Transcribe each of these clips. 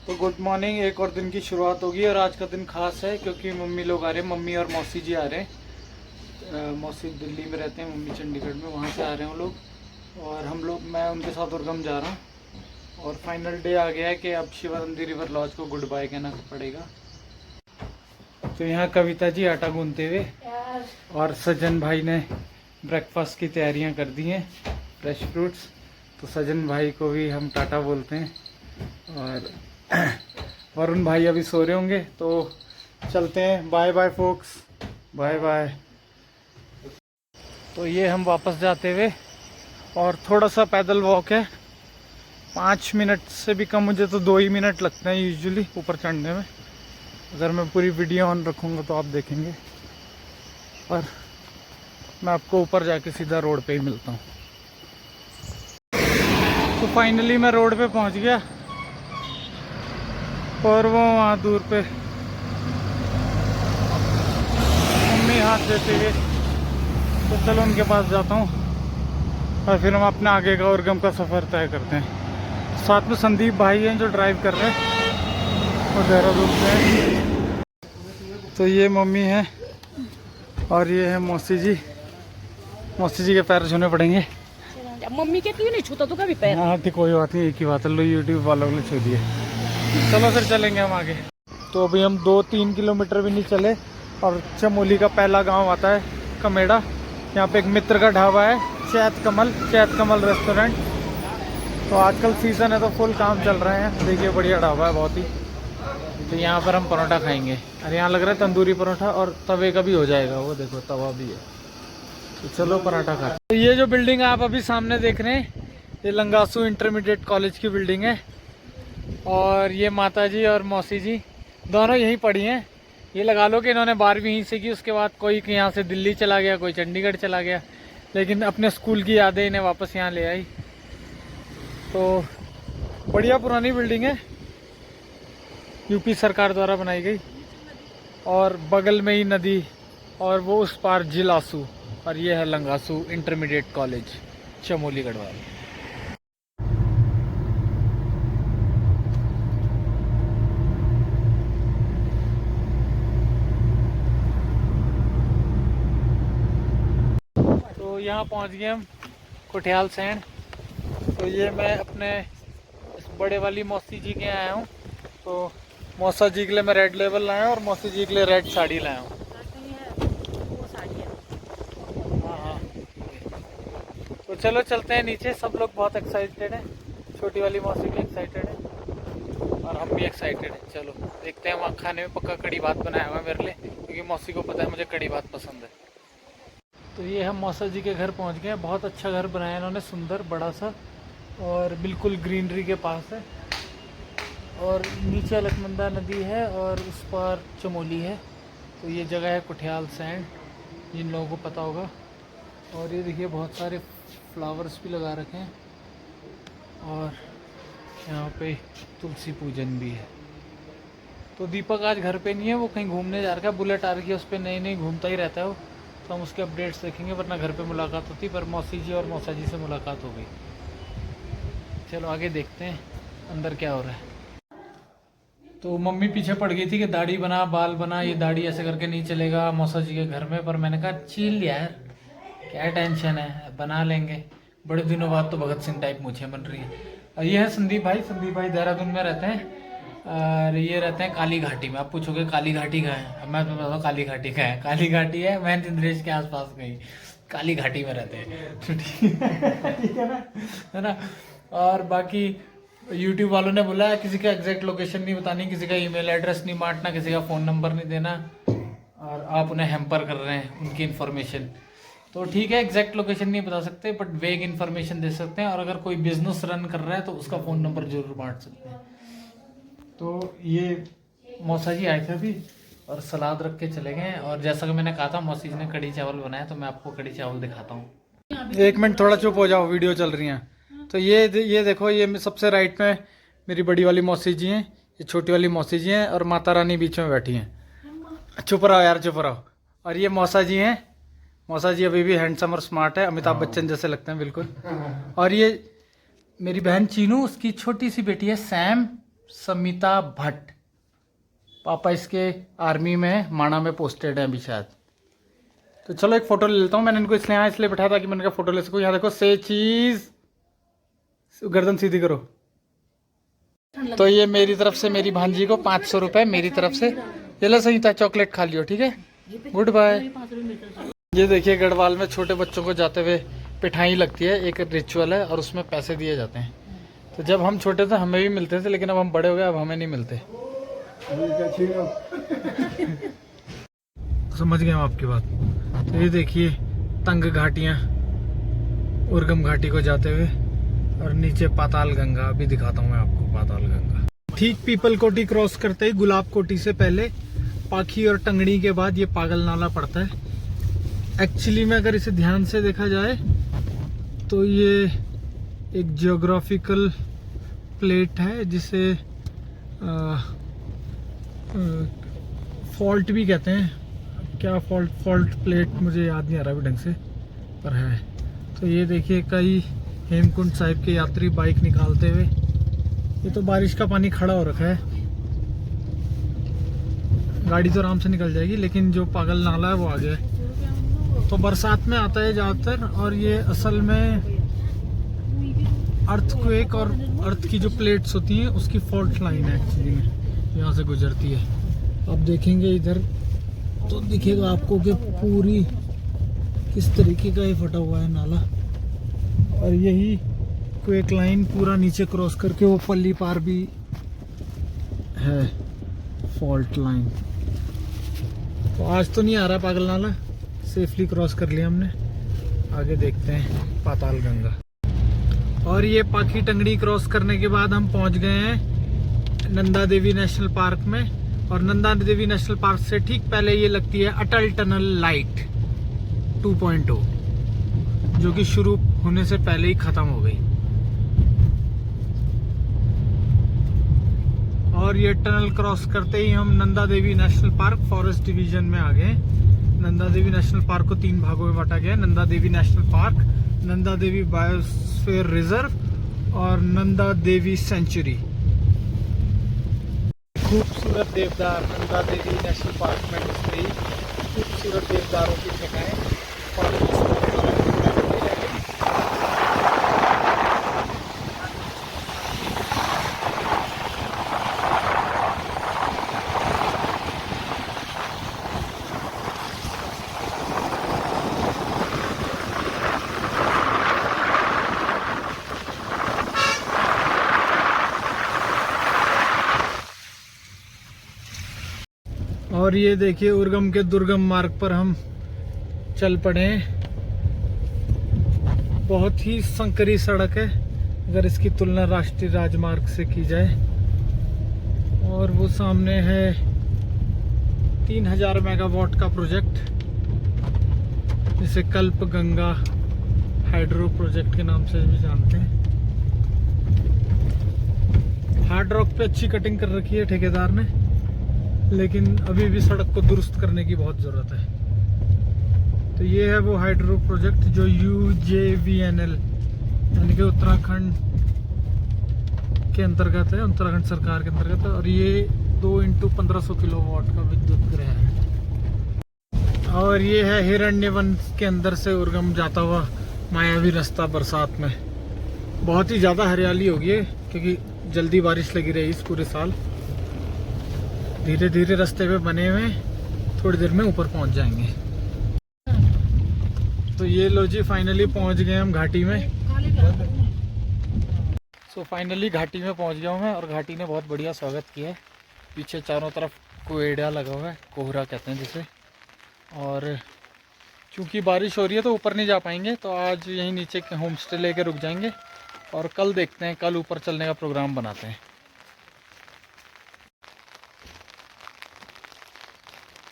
तो good morning. एक और दिन की शुरुआत होगी और आज का दिन खास है क्योंकि मम्मी लोग आ रहे हैं। मम्मी और मौसी जी आ रहे हैं। मौसी दिल्ली में रहते हैं, मम्मी चंडीगढ़ में, वहाँ से आ रहे हैं वो लोग। और हम लोग, मैं उनके साथ उर्गम जा रहा हूँ। और फाइनल डे आ गया है कि अब शिवानंदी रिवर लॉज को गुड बाय कहना पड़ेगा। तो यहाँ कविता जी आटा गूंदते हुए और सज्जन भाई ने ब्रेकफास्ट की तैयारियाँ कर दी हैं, फ्रेश फ्रूट्स। तो सज्जन भाई को भी हम टाटा बोलते हैं। और वरुण भाई अभी सो रहे होंगे, तो चलते हैं। Bye bye folks, bye bye. तो ये हम वापस जाते हुए, और थोड़ा सा पैदल वॉक है, 5 मिनट से भी कम, मुझे तो 2 ही मिनट लगते हैं यूजुअली ऊपर चढ़ने में। अगर मैं पूरी वीडियो ऑन रखूँगा तो आप देखेंगे, और मैं आपको ऊपर जाके सीधा रोड पे ही मिलता हूँ। तो फाइनली मैं रोड पे पहुँच गया, और वो वहाँ दूर पे मम्मी हाथ देते हुए। तो चलो उनके पास जाता हूँ और फिर हम अपने आगे का उर्गम का सफ़र तय करते हैं। साथ में संदीप भाई हैं जो ड्राइव कर रहे हैं, और देहरादून से हैं। तो ये मम्मी है और ये है मौसी जी। मौसी जी के पैर छूने पड़ेंगे। मम्मी के क्यों नहीं छूता तू कभी पैर? हाँ ठीक, कोई बात नहीं, एक ही बात है, लो यूट्यूब वालों ने छू दिए। चलो फिर चलेंगे हम आगे। तो अभी हम 2-3 किलोमीटर भी नहीं चले और चमोली का पहला गांव आता है कमेड़ा। यहाँ पे एक मित्र का ढाबा है, चैत कमल रेस्टोरेंट। तो आजकल सीज़न है तो फुल काम चल रहे हैं। देखिए बढ़िया ढाबा है बहुत ही। तो यहाँ पर हम परोठा खाएंगे, और यहाँ लग रहा है तंदूरी परोठा, और तवे का भी हो जाएगा, वो देखो तवा भी है। तो चलो पराठा खाते। तो ये जो बिल्डिंग आप अभी सामने देख रहे हैं, ये लंगासू इंटरमीडिएट कॉलेज की बिल्डिंग है। और ये माता जी और मौसी जी दोनों यहीं पढ़ी हैं। ये लगा लो कि इन्होंने 12वीं यहीं से की, उसके बाद कोई यहाँ से दिल्ली चला गया, कोई चंडीगढ़ चला गया, लेकिन अपने स्कूल की यादें इन्हें वापस यहाँ ले आई। तो बढ़िया पुरानी बिल्डिंग है, यूपी सरकार द्वारा बनाई गई। और बगल में ही नदी, और वो उस पार जिलासू, और ये है लंगासू इंटरमीडिएट कॉलेज चमोली गढ़वाल। तो यहाँ पहुँच गए हम कुठियाल सैंड। तो ये मैं अपने इस बड़े वाली मौसी जी के आया हूँ। तो मौसा जी के लिए मैं रेड लेबल लाया हूँ और मौसी जी के लिए रेड साड़ी लाया हूँ। हाँ हाँ, तो चलो चलते हैं नीचे। सब लोग बहुत एक्साइटेड हैं, छोटी वाली मौसी भी एक्साइटेड है और हम भी एक्साइटेड हैं। चलो देखते हैं। वहाँ खाने में पक्का कड़ी भात बनाया हुआ है मेरे लिए, क्योंकि मौसी को पता है मुझे कड़ी भात पसंद है। तो ये हम मौसा जी के घर पहुंच गए हैं। बहुत अच्छा घर बनाया इन्होंने, सुंदर बड़ा सा, और बिल्कुल ग्रीनरी के पास है। और नीचे अलकनंदा नदी है और उस पार चमोली है। तो ये जगह है कुठियाल सैंड, जिन लोगों को पता होगा। और ये देखिए बहुत सारे फ्लावर्स भी लगा रखे हैं, और यहाँ पे तुलसी पूजन भी है। तो दीपक आज घर पे नहीं है, वो कहीं घूमने जा रखा है। बुलेट आ रही है, उस पर नई नई घूमता ही रहता है वो। तो हम उसके अपडेट्स देखेंगे, वरना घर पे मुलाकात होती। पर मौसी जी और मौसा जी से मुलाकात हो गई। चलो आगे देखते हैं अंदर क्या हो रहा है। तो मम्मी पीछे पड़ गई थी कि दाढ़ी बना, बाल बना, ये दाढ़ी ऐसे करके नहीं चलेगा मौसा जी के घर में। पर मैंने कहा चिल यार, क्या टेंशन है, बना लेंगे। बड़े दिनों बाद तो भगत सिंह टाइप मूछें बन रही हैं। और ये है संदीप भाई। संदीप भाई देहरादून में रहते हैं, और ये रहते हैं काली घाटी में। आप पूछोगे काली घाटी कहाँ है, अब मैं तुम्हें बताऊँ काली घाटी कहाँ है। काली घाटी है महेंद्र इंद्रेश के आसपास कहीं, काली घाटी में रहते हैं। तो ठीक है ना, है ना। और बाकी यूट्यूब वालों ने बोला किसी का एग्जैक्ट लोकेशन नहीं बतानी, किसी का ईमेल एड्रेस नहीं बांटना, किसी का फ़ोन नंबर नहीं देना, और आप उन्हें हैम्पर कर रहे हैं उनकी इन्फॉर्मेशन। तो ठीक है, एग्जैक्ट लोकेशन नहीं बता सकते, बट वेग इन्फॉर्मेशन दे सकते हैं। और अगर कोई बिजनेस रन कर रहा है तो उसका फ़ोन नंबर जरूर बांट सकते हैं। तो ये मौसा जी आए थे अभी, और सलाद रख के चले गए। और जैसा कि मैंने कहा था, मौसी जी ने कड़ी चावल बनाया, तो मैं आपको कड़ी चावल दिखाता हूँ। 1 मिनट थोड़ा चुप हो जाओ, वीडियो चल रही है। तो ये देखो, ये सबसे राइट में मेरी बड़ी वाली मौसी जी हैं, ये छोटी वाली मौसी जी हैं, और माता रानी बीच में बैठी हैं। चुप रहो यार, चुप रहो। और ये मौसा जी हैं। मौसा जी अभी भी हैंडसम और स्मार्ट है, अमिताभ बच्चन जैसे लगते हैं बिल्कुल। और ये मेरी बहन चीनू, उसकी छोटी सी बेटी है सैम, समिता भट्ट। पापा इसके आर्मी में है, माणा में पोस्टेड है अभी शायद। तो चलो एक फ़ोटो ले लेता हूँ। मैंने इनको इसलिए बैठाया था कि मैंने कहा फ़ोटो ले सकूँ। यहाँ देखो, से चीज़, गर्दन सीधी करो। तो ये मेरी तरफ से मेरी भांजी को 500 रुपये मेरी तरफ से। ये लो सही था, चॉकलेट खा लियो, ठीक है, गुड बाय। ये देखिए, गढ़वाल में छोटे बच्चों को जाते हुए पिठाई लगती है, एक रिचुअल है और उसमें पैसे दिए जाते हैं। तो जब हम छोटे थे हमें भी मिलते थे, लेकिन अब हम बड़े हो गए, अब हमें नहीं मिलते। समझ गए हम आपकी बात। तो ये देखिए तंग घाटियाँ, उर्गम घाटी को जाते हुए, और नीचे पाताल गंगा। अभी दिखाता हूँ मैं आपको पाताल गंगा। ठीक पीपल कोटी क्रॉस करते ही गुलाब कोटी से पहले पाखी और टंगड़ी के बाद ये पागल नाला पड़ता है। एक्चुअली में अगर इसे ध्यान से देखा जाए तो ये एक जियोग्राफिकल प्लेट है, जिसे फॉल्ट भी कहते हैं। क्या फॉल्ट प्लेट मुझे याद नहीं आ रहा अभी ढंग से, पर है। तो ये देखिए कई हेमकुंड साहिब के यात्री बाइक निकालते हुए। ये तो बारिश का पानी खड़ा हो रखा है, गाड़ी तो आराम से निकल जाएगी, लेकिन जो पागल नाला है वो आ गया है। तो बरसात में आता है ज़्यादातर, और ये असल में अर्थक्वेक और अर्थ की जो प्लेट्स होती हैं उसकी फॉल्ट लाइन है एक्चुअली में, यहाँ से गुजरती है। अब देखेंगे इधर तो दिखेगा आपको कि पूरी किस तरीके का ये फटा हुआ है नाला। और यही क्वेक लाइन पूरा नीचे क्रॉस करके वो पल्ली पार भी है फॉल्ट लाइन। तो आज तो नहीं आ रहा पागल नाला, सेफली क्रॉस कर लिया हमने। आगे देखते हैं पाताल गंगा। और ये पाखी टंगड़ी क्रॉस करने के बाद हम पहुंच गए हैं नंदा देवी नेशनल पार्क में। और नंदा देवी नेशनल पार्क से ठीक पहले ये लगती है अटल टनल लाइट 2.0, जो कि शुरू होने से पहले ही खत्म हो गई। और ये टनल क्रॉस करते ही हम Nanda Devi national park forest division में आ गए। नंदा देवी नेशनल पार्क को 3 भागों में बांटा गया है: Nanda Devi national park, Nanda Devi biosphere reserve और नंदा देवी सेंचुरी। खूबसूरत देवदार नंदा देवी नेशनल पार्क में घुस गई। खूबसूरत देवदारों की जगह और ये देखिए उर्गम के दुर्गम मार्ग पर हम चल पड़े हैं। बहुत ही संकरी सड़क है अगर इसकी तुलना राष्ट्रीय राजमार्ग से की जाए। और वो सामने है 3000 मेगावाट का प्रोजेक्ट, जिसे कल्प गंगा हाइड्रो प्रोजेक्ट के नाम से भी जानते हैं। हार्ड रॉक पे अच्छी कटिंग कर रखी है ठेकेदार ने, लेकिन अभी भी सड़क को दुरुस्त करने की बहुत ज़रूरत है। तो ये है वो हाइड्रो प्रोजेक्ट जो UJVNL यानी कि उत्तराखंड के अंतर्गत है, उत्तराखंड सरकार के अंतर्गत है। और ये 2 × 1500 किलोवाट का विद्युत गृह है। और ये है हिरण्यवन के अंदर से उर्गम जाता हुआ मायावी रास्ता। बरसात में बहुत ही ज़्यादा हरियाली होगी है, क्योंकि जल्दी बारिश लगी रही इस पूरे साल। धीरे धीरे रास्ते पे बने हुए, थोड़ी देर में ऊपर पहुंच जाएंगे। तो ये लो जी, फाइनली पहुंच गए हम घाटी में। सो फाइनली घाटी में पहुंच गया हूं मैं, और घाटी ने बहुत बढ़िया स्वागत किया है। पीछे चारों तरफ कोहरा लगा हुआ है, कोहरा कहते हैं जिसे। और चूँकि बारिश हो रही है तो ऊपर नहीं जा पाएंगे, तो आज यहीं नीचे होम स्टे लेके रुक जाएंगे। और कल देखते हैं, कल ऊपर चलने का प्रोग्राम बनाते हैं।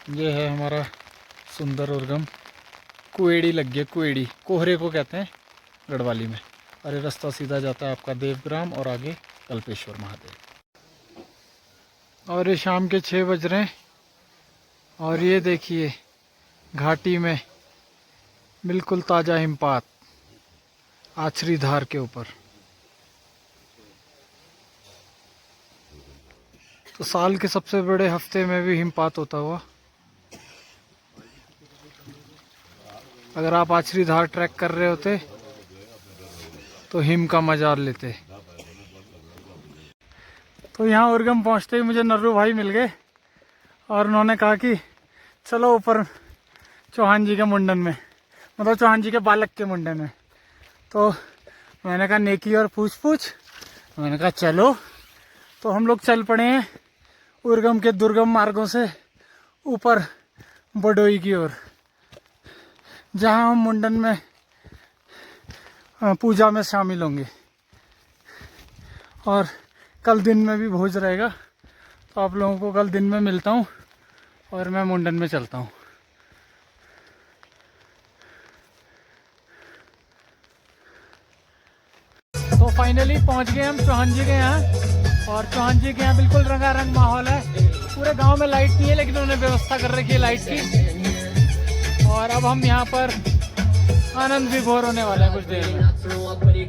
ये है हमारा सुंदर उर्गम। कुएड़ी लग गया, कुएड़ी कोहरे को कहते हैं गढ़वाली में। और ये रास्ता सीधा जाता है आपका देवग्राम और आगे कल्पेश्वर महादेव। और ये शाम के 6 बज रहे हैं। और ये देखिए घाटी में बिल्कुल ताज़ा हिमपात आछरी धार के ऊपर। तो साल के सबसे बड़े हफ्ते में भी हिमपात होता हुआ। अगर आप आचरी धार ट्रैक कर रहे होते तो हिम का मजा लेते। तो यहाँ उर्गम पहुँचते ही मुझे नर्रू भाई मिल गए और उन्होंने कहा कि चलो ऊपर चौहान जी के मुंडन में, मतलब चौहान जी के बालक के मुंडन में। तो मैंने कहा नेकी और पूछ मैंने कहा चलो। तो हम लोग चल पड़े हैं उर्गम के दुर्गम मार्गों से ऊपर बडोई की ओर, जहाँ हम मुंडन में पूजा में शामिल होंगे। और कल दिन में भी भोज रहेगा, तो आप लोगों को कल दिन में मिलता हूँ और मैं मुंडन में चलता हूँ। तो फाइनली पहुँच गए हम चौहान जी के यहाँ, और चौहान जी के यहाँ बिल्कुल रंगारंग माहौल है। पूरे गांव में लाइट नहीं है, लेकिन उन्होंने व्यवस्था कर रखी है लाइट की। और अब हम यहाँ पर आनंद विभोर होने वाला है कुछ देर में।